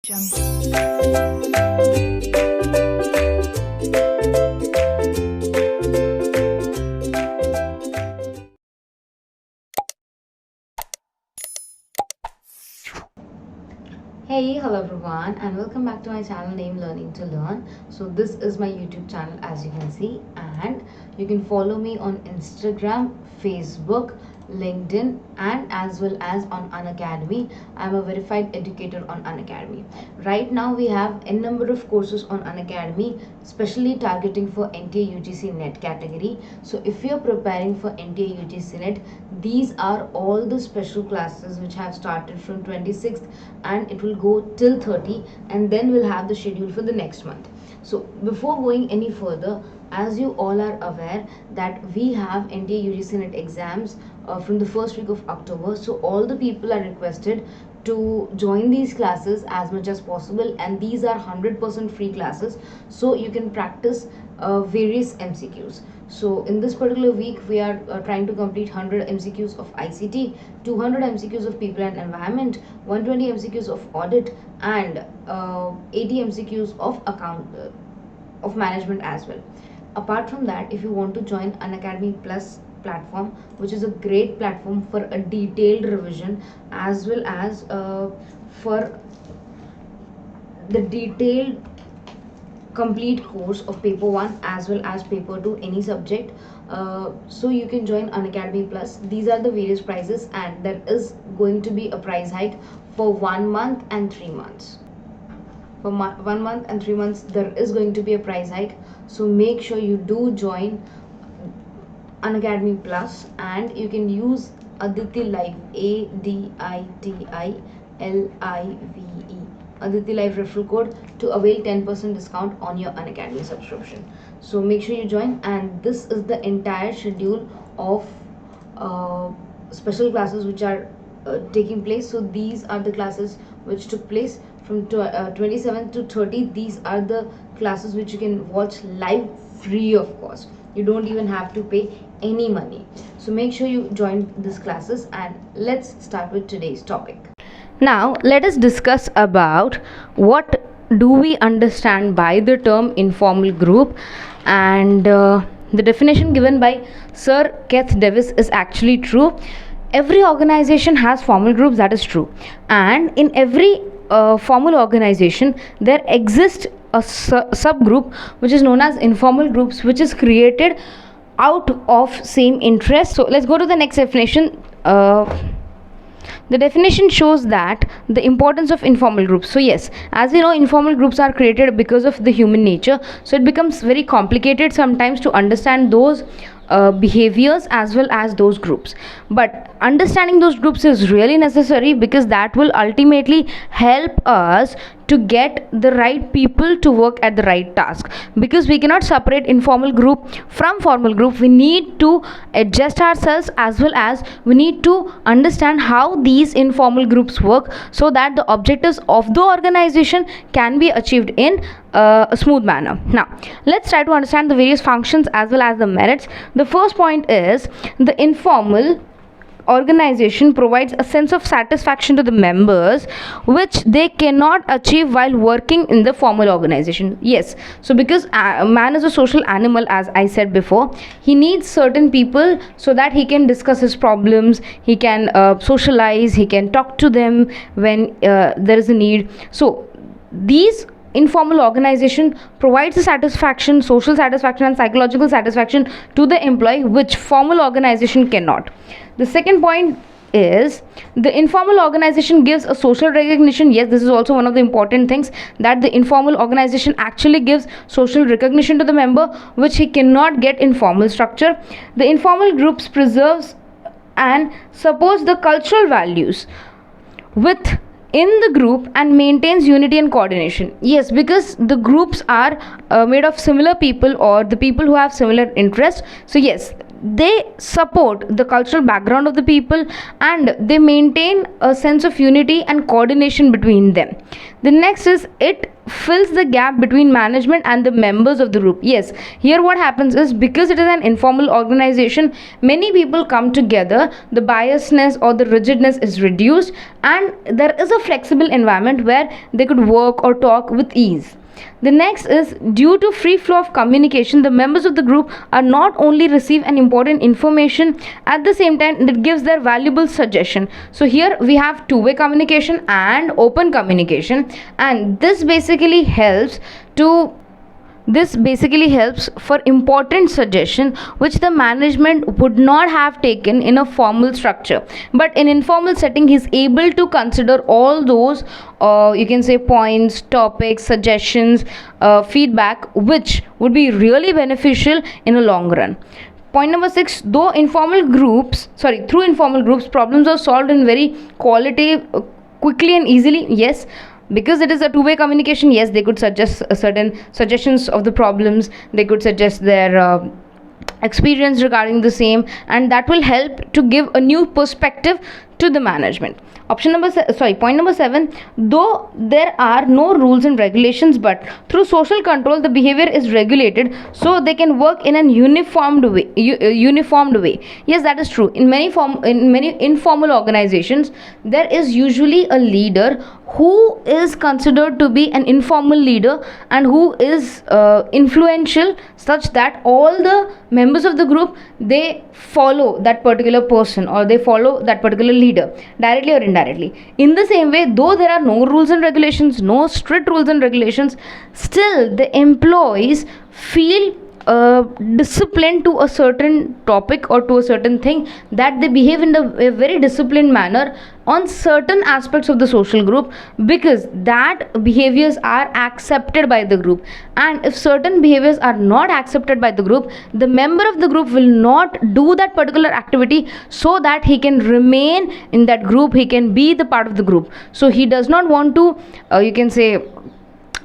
Hey, hello everyone, and welcome back to my channel named Learning to Learn. So this is my YouTube channel, as you can see, and you can follow me on Instagram, Facebook, LinkedIn, and as well as on Unacademy. I'm a verified educator on Unacademy. Right now we have a number of courses on Unacademy, especially targeting for NTA UGC NET category. So if you're preparing for NTA UGC NET, these are all the special classes which have started from 26th and it will go till 30, and then we'll have the schedule for the next month. So before going any further, as you all are aware that we have NTA UGC NET exams from the first week of October. So all the people are requested to join these classes as much as possible, and these are 100% free classes, so you can practice various MCQs. So in this particular week we are trying to complete 100 MCQs of ICT, 200 MCQs of people and environment, 120 MCQs of audit, and 80 MCQs of of management as well. Apart from that, if you want to join Unacademy Plus platform, which is a great platform for a detailed revision as well as for the detailed complete course of paper 1 as well as paper 2 any subject, so you can join Unacademy Plus. These are the various prices, and there is going to be a price hike for 1 month and 3 months. For 1 month and 3 months there is going to be a price hike, so make sure you do join Unacademy Plus, and you can use Aditi Live, ADITILIVE, Aditi Live referral code to avail 10% discount on your Unacademy subscription. So make sure you join, and this is the entire schedule of special classes which are taking place. So these are the classes which took place from 27th to 30. These are the classes which you can watch live free of cost. You don't even have to pay any money. So make sure you join these classes, and let's start with today's topic. Now let us discuss about what do we understand by the term informal group, and the definition given by Sir Keith Davis is actually true. Every organization has formal groups, that is true, and in every formal organization there exists a subgroup which is known as informal groups, which is created out of same interest. So let's go to the next definition. The definition shows that the importance of informal groups. So yes, as we know, informal groups are created because of the human nature, so it becomes very complicated sometimes to understand those behaviors as well as those groups, but understanding those groups is really necessary because that will ultimately help us to get the right people to work at the right task, because we cannot separate informal group from formal group. We need to adjust ourselves as well as we need to understand how these informal groups work so that the objectives of the organization can be achieved in a smooth manner. Now let's try to understand the various functions as well as the merits. The first point is the informal organization provides a sense of satisfaction to the members which they cannot achieve while working in the formal organization. Yes, so because man is a social animal, as I said before, he needs certain people so that he can discuss his problems, he can socialize, he can talk to them when there is a need. So these informal organization provides the satisfaction, social satisfaction and psychological satisfaction to the employee, which formal organization cannot. The second point is the informal organization gives a social recognition. Yes, this is also one of the important things, that the informal organization actually gives social recognition to the member, which he cannot get in formal structure. The informal groups preserves and supports the cultural values with in the group and maintains unity and coordination. Yes, because the groups are made of similar people or the people who have similar interests. So yes, they support the cultural background of the people and they maintain a sense of unity and coordination between them. The next is it fills the gap between management and the members of the group. Yes, here what happens is, because it is an informal organization, many people come together, the biasness or the rigidness is reduced, and there is a flexible environment where they could work or talk with ease. The next is, due to free flow of communication, the members of the group are not only receive an important information, at the same time it gives their valuable suggestion. So here we have two-way communication and open communication, and this basically helps for important suggestion which the management would not have taken in a formal structure, but in informal setting he is able to consider all those you can say points, topics, suggestions, feedback, which would be really beneficial in a long run. Point number 6, through informal groups, problems are solved in very quality, quickly and easily. Yes, because it is a two-way communication. Yes, they could suggest certain suggestions of the problems, they could suggest their experience regarding the same, and that will help to give a new perspective to the management. Point number 7, though there are no rules and regulations, but through social control the behavior is regulated so they can work in an uniformed way. Yes, that is true. In many informal organizations, there is usually a leader who is considered to be an informal leader and who is influential, such that all the members of the group, they follow that particular person or they follow that particular leader, directly or indirectly. In the same way, though there are no rules and regulations, no strict rules and regulations, still the employees feel disciplined to a certain topic or to a certain thing, that they behave in a very disciplined manner on certain aspects of the social group, because that behaviors are accepted by the group. And if certain behaviors are not accepted by the group, the member of the group will not do that particular activity, so that he can remain in that group, he can be the part of the group. So he does not want to you can say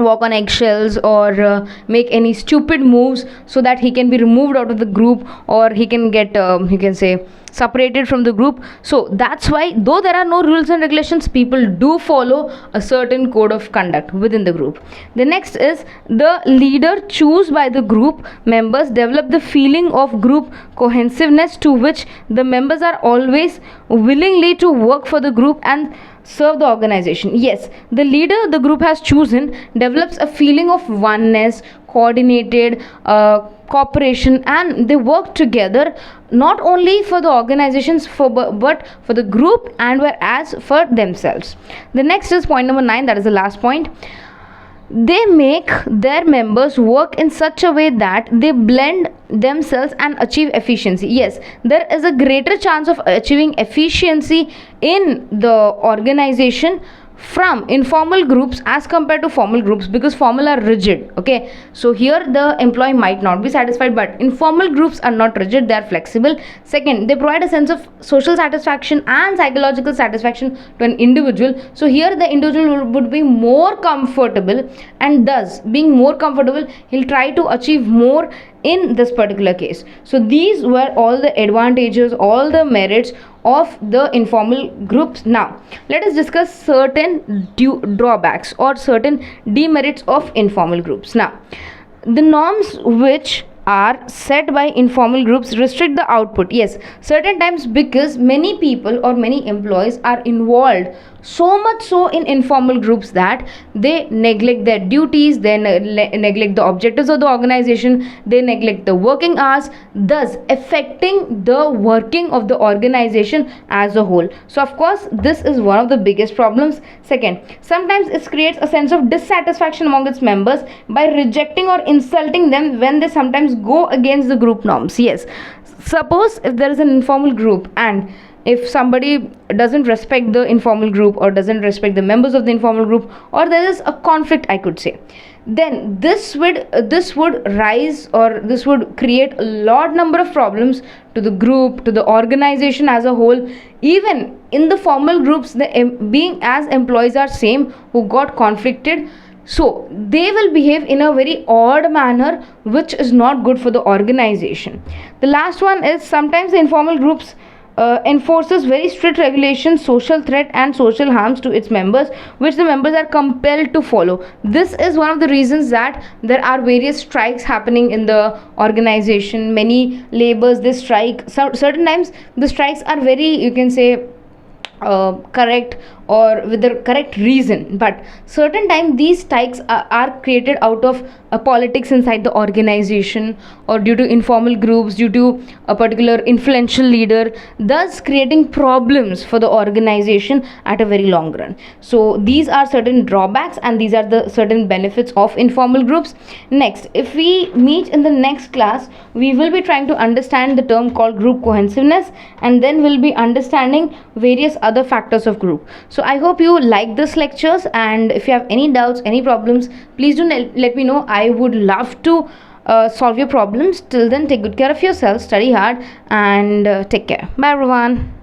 walk on eggshells or make any stupid moves, so that he can be removed out of the group, or he can get you can say separated from the group. So that's why, though there are no rules and regulations, people do follow a certain code of conduct within the group. The next is, the leader chosen by the group members develop the feeling of group cohesiveness, to which the members are always willingly to work for the group and serve the organization. Yes, the leader the group has chosen develops a feeling of oneness, coordinated cooperation, and they work together not only for the organizations but for the group and whereas for themselves. The next is point number 9, that is the last point. They make their members work in such a way that they blend themselves and achieve efficiency. Yes, there is a greater chance of achieving efficiency in the organization from informal groups as compared to formal groups, because formal are rigid. Okay, so here the employee might not be satisfied, but informal groups are not rigid, they are flexible. Second, they provide a sense of social satisfaction and psychological satisfaction to an individual. So here the individual would be more comfortable, and thus being more comfortable, he'll try to achieve more in this particular case. So these were all the advantages, all the merits of the informal groups. Now let us discuss certain drawbacks or certain demerits of informal groups. Now, the norms which are set by informal groups restrict the output. Yes, certain times, because many people or many employees are involved so much so in informal groups that they neglect their duties, they neglect the objectives of the organization, they neglect the working hours, thus affecting the working of the organization as a whole. So of course this is one of the biggest problems. Second, sometimes it creates a sense of dissatisfaction among its members by rejecting or insulting them when they sometimes go against the group norms. Yes, suppose if there is an informal group, and if somebody doesn't respect the informal group or doesn't respect the members of the informal group, or there is a conflict, I could say, then this would rise, or this would create a lot number of problems to the group, to the organization as a whole. Even in the formal groups, the being as employees are same who got conflicted, so they will behave in a very odd manner, which is not good for the organization. The last one is, sometimes the informal groups enforces very strict regulations, social threat and social harms to its members, which the members are compelled to follow. This is one of the reasons that there are various strikes happening in the organization. Many labors they strike. So certain times the strikes are very, you can say, correct or with the correct reason, but certain time these strikes are created out of politics inside the organization, or due to informal groups, due to a particular influential leader, thus creating problems for the organization at a very long run. So these are certain drawbacks and these are the certain benefits of informal groups. Next, if we meet in the next class, we will be trying to understand the term called group cohesiveness, and then we'll be understanding various other factors of group. So I hope you like this lectures, and if you have any doubts, any problems, please do let me know. I would love to solve your problems. Till then, take good care of yourself, study hard, and take care. Bye everyone.